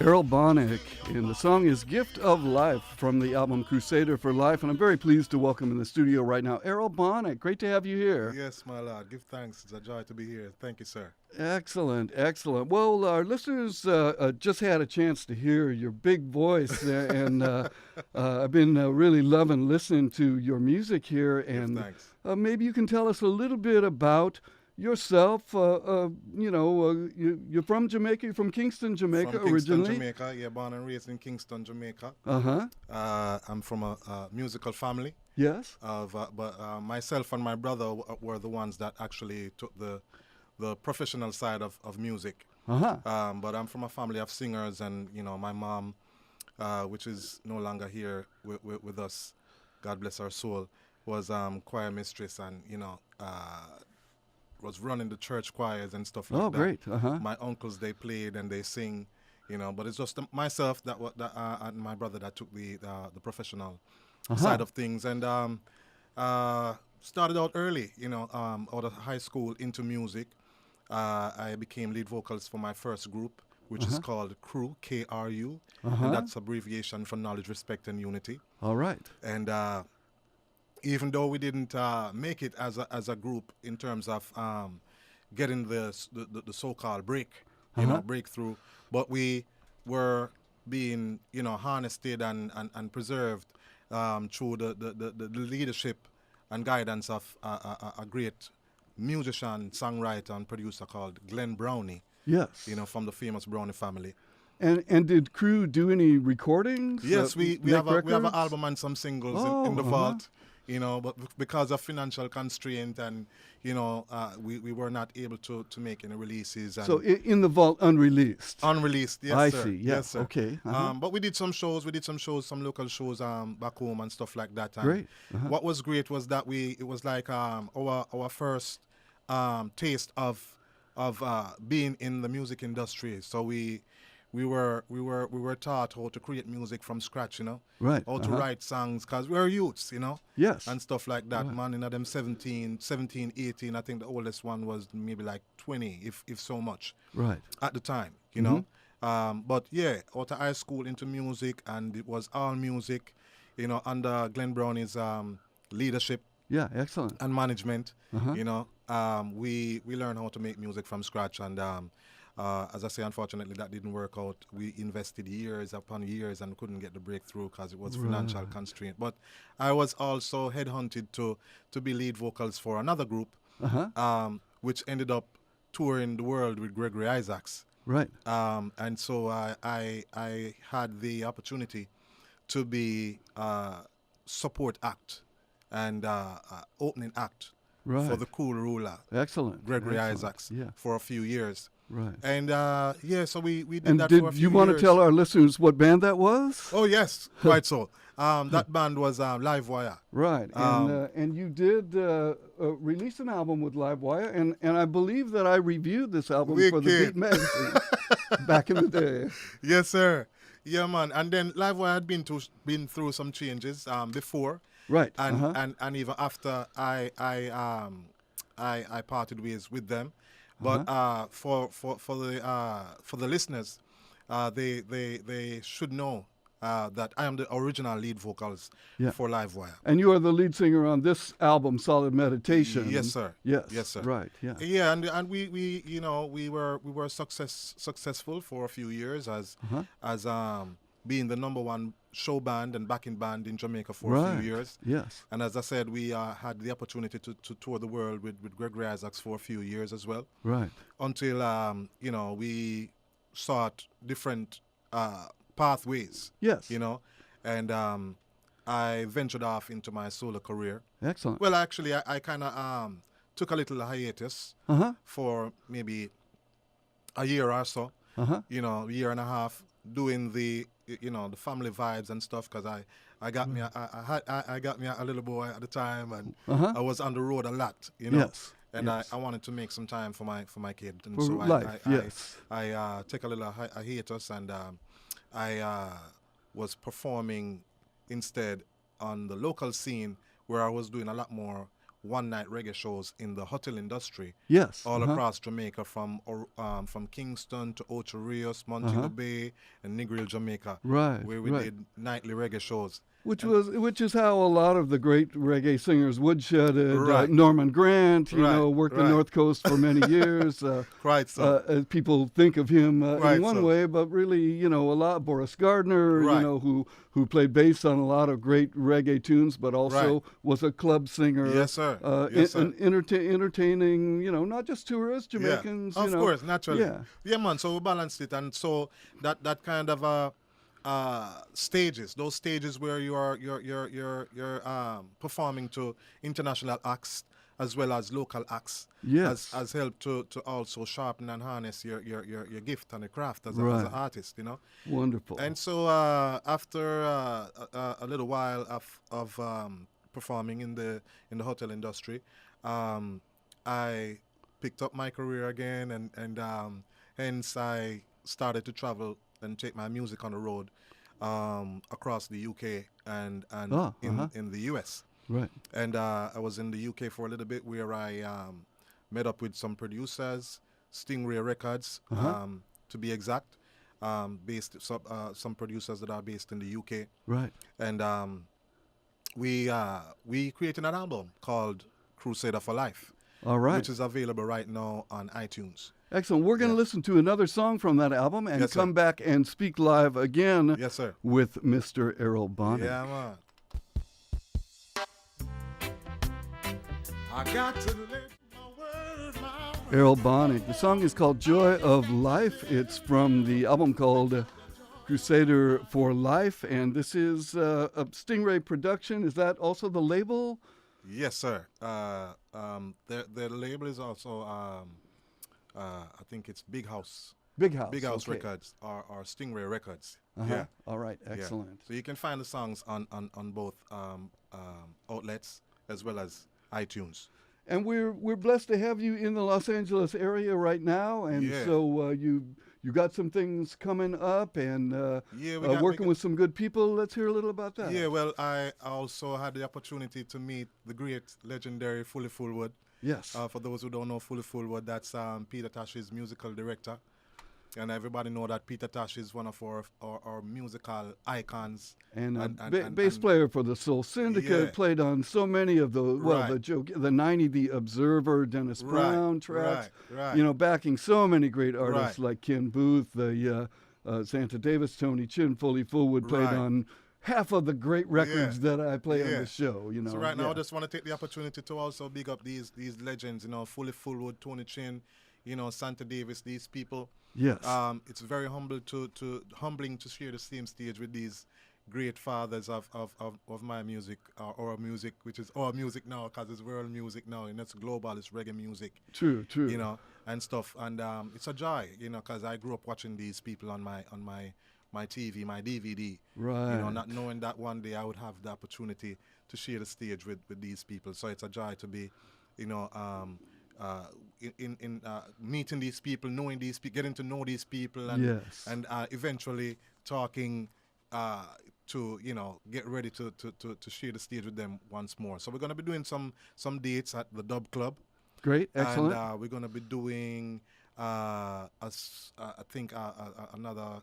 Errol Bonnick, and the song is Gift of Life from the album Crusader for Life. And I'm very pleased to welcome in the studio right now Errol Bonnick. Great to have you here. Yes, my lord. Give thanks. It's a joy to be here. Thank you, sir. Excellent, excellent. Well, our listeners just had a chance to hear your big voice, and I've been really loving listening to your music here. And Thanks. Maybe you can tell us a little bit about yourself. You're from Jamaica. You're from Kingston, Jamaica, From Kingston, originally. Jamaica. Yeah, born and raised in Kingston, Jamaica. I'm from a musical family. Yes. But myself and my brother were the ones that actually took the professional side of music. But I'm from a family of singers, and my mom, which is no longer here with us, God bless her soul, was choir mistress, and was running the church choirs and stuff like that. Oh, great. My uncles, they played and they sing, but it's just myself and my brother that took the professional side of things, and started out early, out of high school into music. I became lead vocals for my first group, which is called Crew, KRU, and that's abbreviation for Knowledge, Respect, and Unity. All right. And even though we didn't make it as a group in terms of getting the so-called breakthrough, but we were being harnessed and preserved through the leadership and guidance of a great musician, songwriter, and producer called Glenn Brownie. Yes. From the famous Brownie family. And did Crew do any recordings? Yes, we have an records? album and some singles in the vault. But because of financial constraint and, we were not able to make any releases. And so in the vault, unreleased? Unreleased, yes, I sir. see, yes, sir. Okay. But we did some shows, some local shows back home and stuff like that. And Great. what was great was that it was like our first taste of being in the music industry. So we were taught how to create music from scratch, Right. how to write songs, because we were youths, Yes. and stuff like that. Right. Man, them 17, 18, I think the oldest one was maybe like 20, if so much, Right. at the time, But yeah, out of high school into music, and it was all music, under Glenn Brownie's leadership. Yeah, excellent. And management, we learned how to make music from scratch, and as I say, unfortunately, that didn't work out. We invested years upon years and couldn't get the breakthrough because it was financial constraint. But I was also headhunted to be lead vocals for another group, which ended up touring the world with Gregory Isaacs. Right. And so I had the opportunity to be support act and opening act for the Cool Ruler. Excellent. Gregory Excellent. Isaacs. Yeah. For a few years. Right. And so we did And that for a few did you want years. to tell our listeners what band that was? Oh yes, quite so. That band was Livewire. Right. And you did release an album with Livewire, and I believe that I reviewed this album for the Beat magazine back in the day. Yes, sir. Yeah, man. And then Livewire had been through some changes before. Right. And even after I parted ways with them. But for the listeners, they should know that I am the original lead vocals for Livewire. And you are the lead singer on this album, Solid Meditation. Yes, sir. Yes. Yes, sir. Right. Yeah. Yeah, and we were successful for a few years as being the number one show band and backing band in Jamaica for a few years. Yes. And as I said, we had the opportunity to tour the world with Gregory Isaacs for a few years as well. Right. Until, we sought different pathways. Yes. And I ventured off into my solo career. Excellent. Well, actually, I kind of took a little hiatus for maybe a year or so, a year and a half, doing the family vibes and stuff, because I got me a little boy at the time, and I was on the road a lot, Yes. and yes. I wanted to make some time for my kid, and For so life, yes. I take a little hiatus, and I was performing instead on the local scene, where I was doing a lot more one-night reggae shows in the hotel industry Yes. all across Jamaica, from Kingston to Ocho Rios, Montego Bay, and Negril, Jamaica, Right. where we Right. did nightly reggae shows. Which is how a lot of the great reggae singers woodshedded. Right. Norman Grant, worked the right. North Coast for many years. Right, so. People think of him Right, in one so. way, but really, a lot. Boris Gardner, Right. who played bass on a lot of great reggae tunes, but also Right. was a club singer. Yes, sir. Yes, sir. And entertaining, not just tourists, Jamaicans. Of course, naturally. Yeah. Man. So we balanced it, and so that kind of stages, those stages where you're performing to international acts as well as local acts, Yes. has helped to also sharpen and harness your gift and your craft as Right. an artist, Wonderful. And so after a little while of performing in the hotel industry, I picked up my career again, and hence I started to travel and take my music on the road across the UK and in the US. Right. And I was in the UK for a little bit, where I met up with some producers, Stingray Records, to be exact, some producers that are based in the UK. Right. And we created an album called Crusader for Life, All right. which is available right now on iTunes. Excellent. We're going to listen to another song from that album and Yes, sir. come back and speak live again Yes, sir. with Mr. Errol Bonnick. Yeah, man. I got to live my word, my word. Errol Bonnick. The song is called Joy of Life. It's from the album called Crusader for Life, and this is a Stingray production. Is that also the label? Yes, sir. The label is also, I think it's Big House. Big House. Big House okay. Records or Stingray Records. Uh-huh. Yeah. All right. Yeah. Excellent. So you can find the songs on both outlets as well as iTunes. And we're blessed to have you in the Los Angeles area right now, and Yeah. so you got some things coming up, and working with some good people. Let's hear a little about that. Yeah, well, I also had the opportunity to meet the great, legendary Fully Fullwood. Yes. For those who don't know Fully Fullwood, that's Peter Tosh's musical director. And everybody know that Peter Tosh is one of our musical icons. And bass player for the Soul Syndicate, Yeah. played on so many of the, Right. the 90, The Observer, Dennis Brown tracks. Right. Backing so many great artists Right. like Ken Booth, the Santa Davis, Tony Chin, Fully Fullwood played Right. on half of the great records that I play on Yeah. the show. So right now, I just want to take the opportunity to also big up these legends, Fully Fullwood, Tony Chin, Santa Davis, these people. Yes. It's very humbling to share the same stage with these great fathers of my music, our music, which is our music now, because it's world music now, and it's global, it's reggae music. True. And stuff. And it's a joy, because I grew up watching these people on my TV, my DVD. Right. Not knowing that one day I would have the opportunity to share the stage with these people. So it's a joy to be, in meeting these people, knowing these people, getting to know these people, and Yes. and eventually talking to get ready to share the stage with them once more. So we're gonna be doing some dates at the Dub Club. Great. Excellent. And we're gonna be doing I think another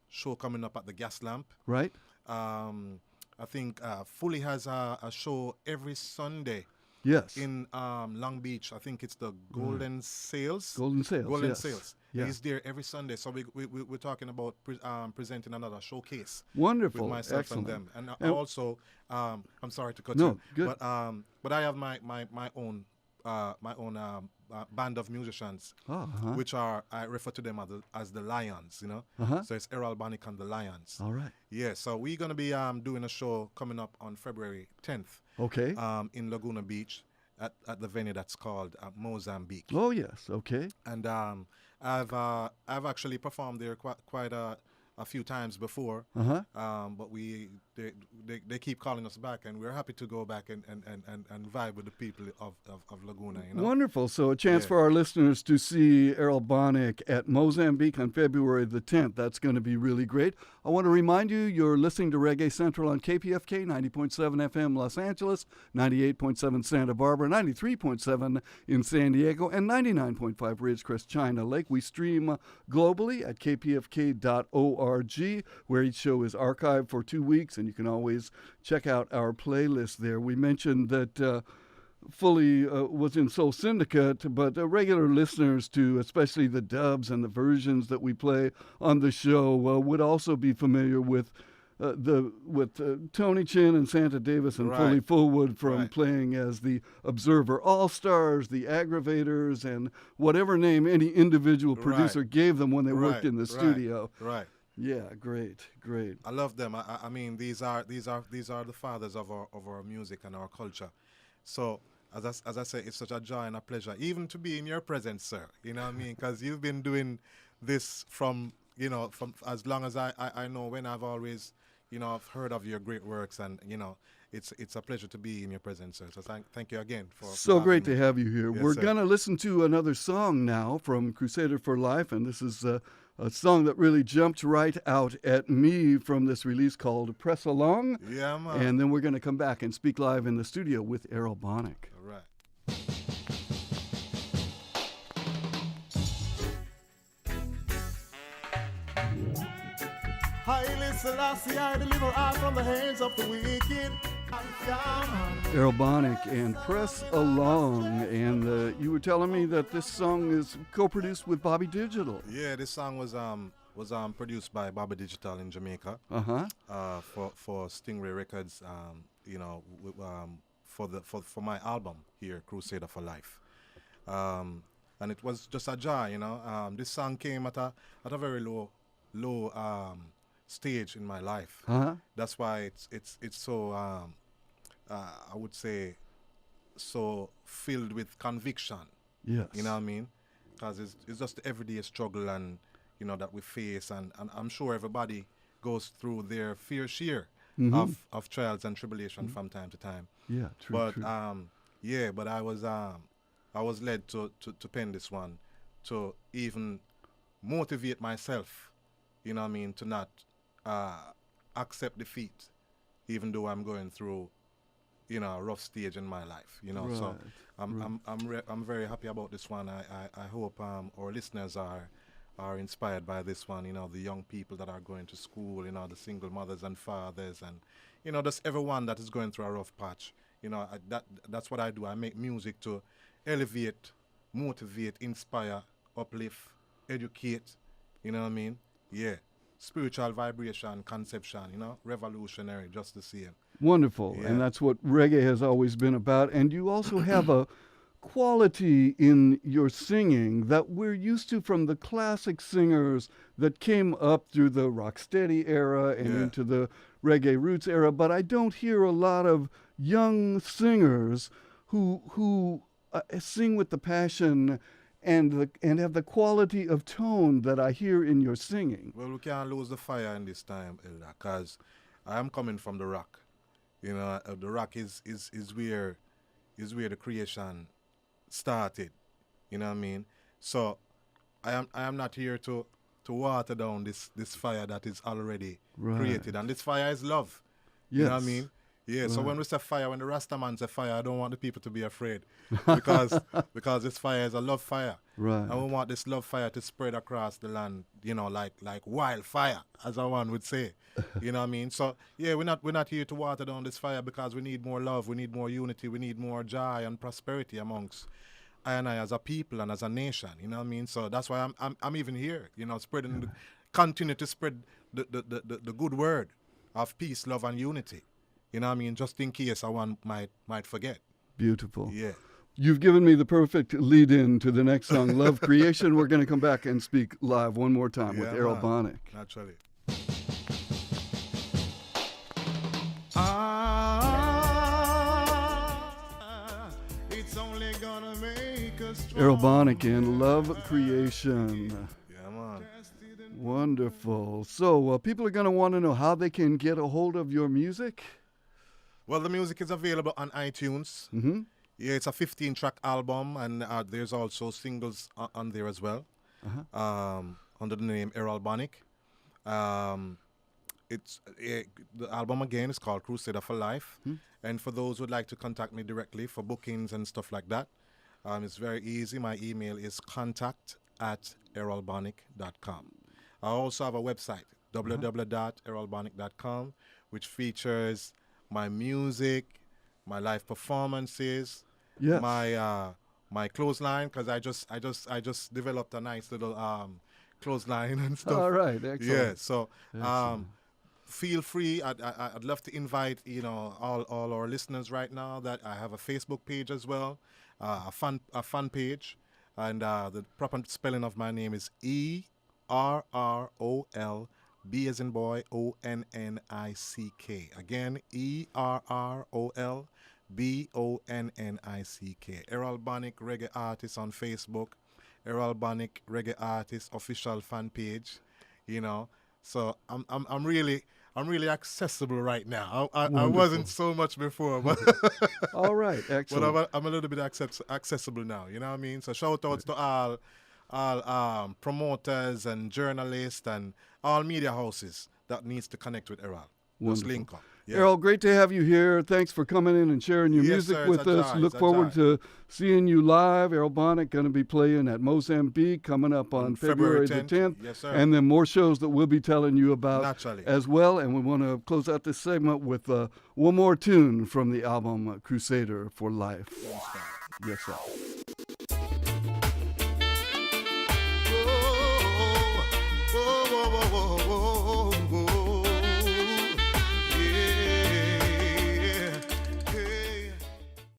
show coming up at the Gas Lamp. Right. I think Fully has a show every Sunday Yes. in Long Beach. I think it's the Golden Sales. Golden Sales. Golden yes. Sales. Yeah. He's there every Sunday. So we're talking about presenting another showcase Wonderful. with myself Excellent. and them. And And- also, I'm sorry to cut No, you. good. But I have my own band of musicians, which I refer to them as the Lions. So it's Errol Bonnick and the Lions. All right. Yeah. So we're gonna be doing a show coming up on February 10th. Okay. In Laguna Beach at the venue that's called Mozambique. Oh yes. Okay. And I've actually performed there quite a few times before. But we they keep calling us back, and we're happy to go back and vibe with the people of Laguna. You know? Wonderful. So a chance Yeah. for our listeners to see Errol Bonnick at Mozambique on February the 10th. That's going to be really great. I want to remind you, you're listening to Reggae Central on KPFK 90.7 FM Los Angeles, 98.7 Santa Barbara, 93.7 in San Diego, and 99.5 Ridgecrest, China Lake. We stream globally at kpfk.org, where each show is archived for 2 weeks, and you can always check out our playlist there. We mentioned that Fully was in Soul Syndicate, but regular listeners to especially the dubs and the versions that we play on the show would also be familiar with Tony Chin and Santa Davis and Right. Fully Fullwood from Right. playing as the Observer All-Stars, the Aggravators, and whatever name any individual producer Right. gave them when they worked Right. in the Right. studio. Right. Yeah, great. I love them. I mean, these are the fathers of our music and our culture. So as I say, it's such a joy and a pleasure, even to be in your presence, sir. You know what I mean? Because you've been doing this from as long as I know. When I've always I've heard of your great works, and it's a pleasure to be in your presence, sir. So thank you again for So great having to me. have you here. Yes, We're sir. going to listen to another song now from Crusader for Life, and this is a song that really jumped right out at me from this release called Press Along. Yeah, man. And then we're going to come back and speak live in the studio with Errol Bonnick. All right. Haile Selassie, I deliver out from the hands of the wicked. Errol Bonnick and Press Along. And you were telling me that this song is co-produced with Bobby Digital. Yeah, this song was produced by Baba Digital in Jamaica. Uh-huh. For Stingray Records, for my album here, Crusader for Life, and it was just a joy, This song came at a very low stage in my life. Uh-huh. That's why it's so I would say so filled with conviction. Yes. You know what I mean? Because it's just the everyday struggle and that we face, and I'm sure everybody goes through their fair share of trials and tribulation from time to time. Yeah, true. But true. but I was led to pen this one to even motivate myself. You know what I mean? To not accept defeat, even though I'm going through a rough stage in my life. So I'm very happy about this one. I hope our listeners are inspired by this one. The young people that are going to school. The single mothers and fathers, and just everyone that is going through a rough patch. That's what I do. I make music to elevate, motivate, inspire, uplift, educate. You know what I mean? Yeah. Spiritual vibration, conception, revolutionary, just the same. Wonderful. Yeah. And that's what reggae has always been about. And you also have a quality in your singing that we're used to from the classic singers that came up through the rocksteady era and Yeah. into the reggae roots era. But I don't hear a lot of young singers who sing with the passion and have the quality of tone that I hear in your singing. Well, we can't lose the fire in this time, Elder, because I am coming from the rock. The rock is where the creation started. You know what I mean? So I am not here to water down this fire that is already Right. created, and this fire is love. Yes. You know what I mean? Yeah. So Right. when we say fire, when the Rasta man say fire, I don't want the people to be afraid, because this fire is a love fire. Right. And we want this love fire to spread across the land, like wildfire, as one would say. You know what I mean? So yeah, we're not here to water down this fire, because we need more love, we need more unity, we need more joy and prosperity amongst I and I as a people and as a nation. You know what I mean? So that's why I'm even here. Spreading, continue to spread the good word of peace, love, and unity. You know what I mean? Just in case one might forget. Beautiful. Yeah. You've given me the perfect lead-in to the next song, Love Creation. We're going to come back and speak live one more time with Yeah, Errol man. Bonnick. Naturally. It's only gonna make us Errol Bonnick in Love Creation. Yeah, man. Wonderful. Wonderful. So people are going to want to know how they can get a hold of your music. Well, the music is available on iTunes. Mm-hmm. Yeah, it's a 15-track album, and there's also singles on there as well, under the name Errol Bonnick. The album again is called Crusader for Life, and for those who would like to contact me directly for bookings and stuff like that, it's very easy. My email is contact@errolbonnick.com. I also have a website, www.errolbonnick.com, which features my music, my live performances, Yes. my clothesline, because I just developed a nice little clothesline and stuff. All right, excellent. Yeah, so Excellent. feel free. I'd love to invite all our listeners right now that I have a Facebook page as well, a fun page, and the proper spelling of my name is ERROL. B as in boy, ONNICK. Again, ERROL BONNICK. Errol Bonnick Reggae Artist on Facebook. Errol Bonnick Reggae Artist official fan page. So I'm really accessible right now. I wasn't so much before, but All right, excellent. but I'm a little bit accessible now. You know what I mean? So shout outs to all promoters and journalists and all media houses that needs to connect with Errol. Just link up. Yeah. Errol, great to have you here. Thanks for coming in and sharing your Yes, music sir, with it's a us. joy, Look it's a forward joy. to seeing you live. Errol Bonnick going to be playing at Mozambique coming up on February the 10th. Yes, sir. And then more shows that we'll be telling you about Naturally. as well. And we want to close out this segment with one more tune from the album Crusader for Life. Yes, sir.